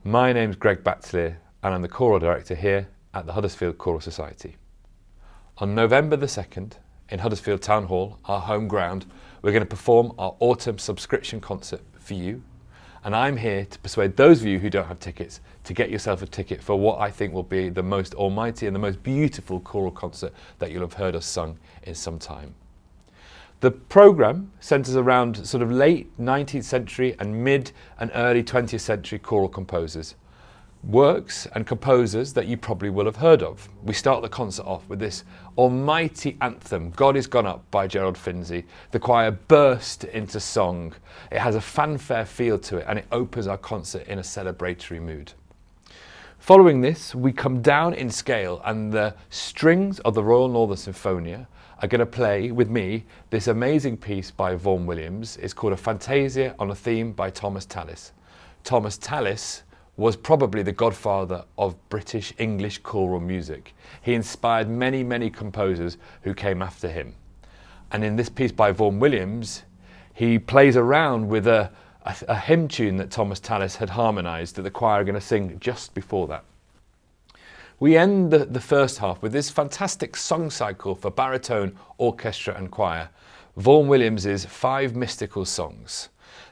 My name's Greg Batsleer and I'm the choral director here at the Huddersfield Choral Society. On November the 2nd, in Huddersfield Town Hall, our home ground, we're going to perform our autumn subscription concert for you. And I'm here to persuade those of you who don't have tickets to get yourself a ticket for what I think will be the most almighty and the most beautiful choral concert that you'll have heard us sung in some time. The programme centres around sort of late 19th century and mid and early 20th century choral composers. Works and composers that you probably will have heard of. We start the concert off with this almighty anthem, God Is Gone Up by Gerald Finzi. The choir burst into song. It has a fanfare feel to it and it opens our concert in a celebratory mood. Following this, we come down in scale and the strings of the Royal Northern Sinfonia are going to play with me this amazing piece by Vaughan Williams. It's called A Fantasia on a Theme by Thomas Tallis. Thomas Tallis was probably the godfather of British English choral music. He inspired many, many composers who came after him. And in this piece by Vaughan Williams, he plays around with a hymn tune that Thomas Tallis had harmonised that the choir are going to sing just before that. We end the first half with this fantastic song cycle for baritone, orchestra and choir. Vaughan Williams's 5 mystical songs.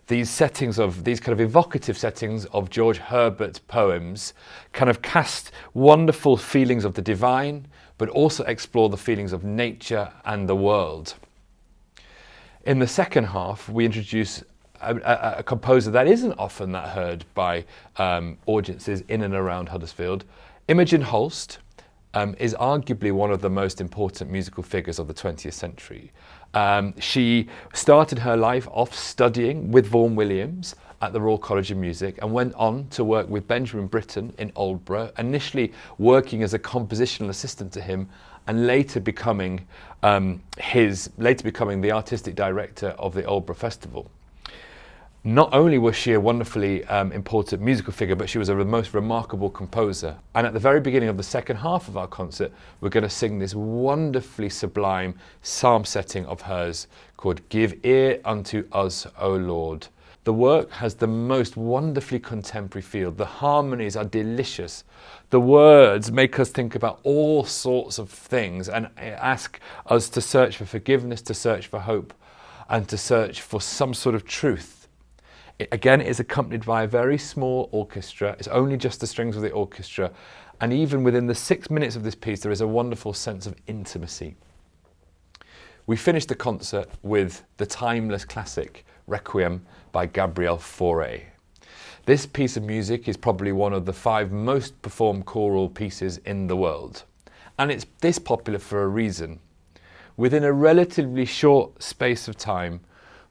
These kind of evocative settings of George Herbert's poems kind of cast wonderful feelings of the divine, but also explore the feelings of nature and the world. In the second half, we introduce a composer that isn't often that heard by audiences in and around Huddersfield. Imogen Holst is arguably one of the most important musical figures of the 20th century. She started her life off studying with Vaughan Williams at the Royal College of Music and went on to work with Benjamin Britten in Aldborough, initially working as a compositional assistant to him and later becoming the artistic director of the Aldborough Festival. Not only was she a wonderfully important musical figure, but she was a most remarkable composer. And at the very beginning of the second half of our concert, we're going to sing this wonderfully sublime psalm setting of hers called Give Ear Unto Us, O Lord. The work has the most wonderfully contemporary feel. The harmonies are delicious. The words make us think about all sorts of things and ask us to search for forgiveness, to search for hope, and to search for some sort of truth. It, again, is accompanied by a very small orchestra. It's only just the strings of the orchestra. And even within the 6 minutes of this piece, there is a wonderful sense of intimacy. We finished the concert with the timeless classic, Requiem by Gabriel Fauré. This piece of music is probably one of the 5 most performed choral pieces in the world. And it's this popular for a reason. Within a relatively short space of time,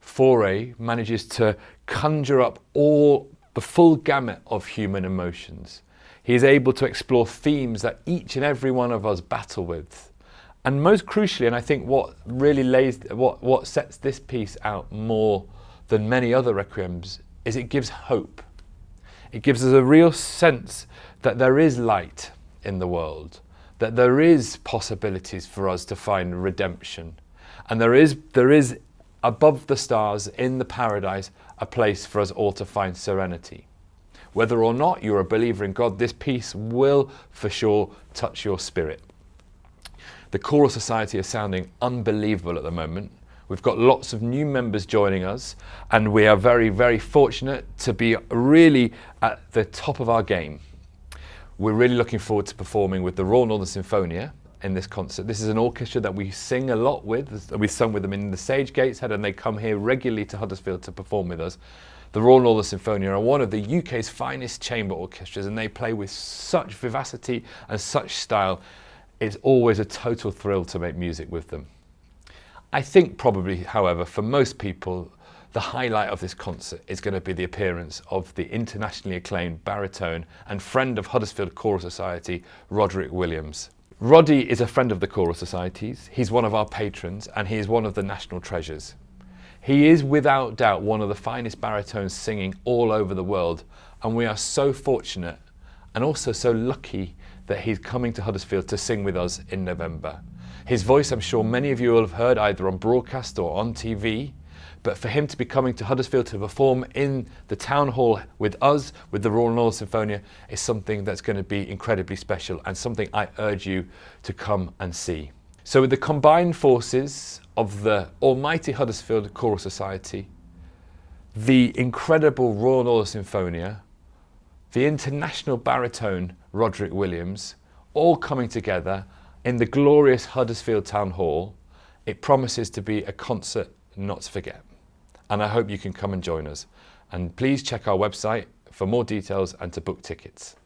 Fauré manages to conjure up the full gamut of human emotions. He is able to explore themes that each and every one of us battle with. And most crucially, and I think what sets this piece out more than many other requiems, is it gives hope. It gives us a real sense that there is light in the world, that there is possibilities for us to find redemption, and there is above the stars in the paradise a place for us all to find serenity. Whether or not you're a believer in God, this piece will for sure touch your spirit. The Choral Society is sounding unbelievable at the moment. We've got lots of new members joining us and we are very, very fortunate to be really at the top of our game. We're really looking forward to performing with the Royal Northern Sinfonia in this concert. This is an orchestra that we sing a lot with. We've sung with them in the Sage Gateshead and they come here regularly to Huddersfield to perform with us. The Royal Northern Sinfonia are one of the UK's finest chamber orchestras and they play with such vivacity and such style. It's always a total thrill to make music with them. I think probably, however, for most people, the highlight of this concert is going to be the appearance of the internationally acclaimed baritone and friend of Huddersfield Choral Society, Roderick Williams. Roddy is a friend of the Choral Societies, he's one of our patrons and he is one of the national treasures. He is without doubt one of the finest baritones singing all over the world and we are so fortunate and also so lucky that he's coming to Huddersfield to sing with us in November. His voice I'm sure many of you will have heard either on broadcast or on TV, But for him to be coming to Huddersfield to perform in the town hall with us, with the Royal Northern Symphonia, is something that's going to be incredibly special and something I urge you to come and see. So with the combined forces of the almighty Huddersfield Choral Society, the incredible Royal Northern Symphonia, the international baritone Roderick Williams, all coming together in the glorious Huddersfield Town Hall, it promises to be a concert not to forget. And I hope you can come and join us. And please check our website for more details and to book tickets.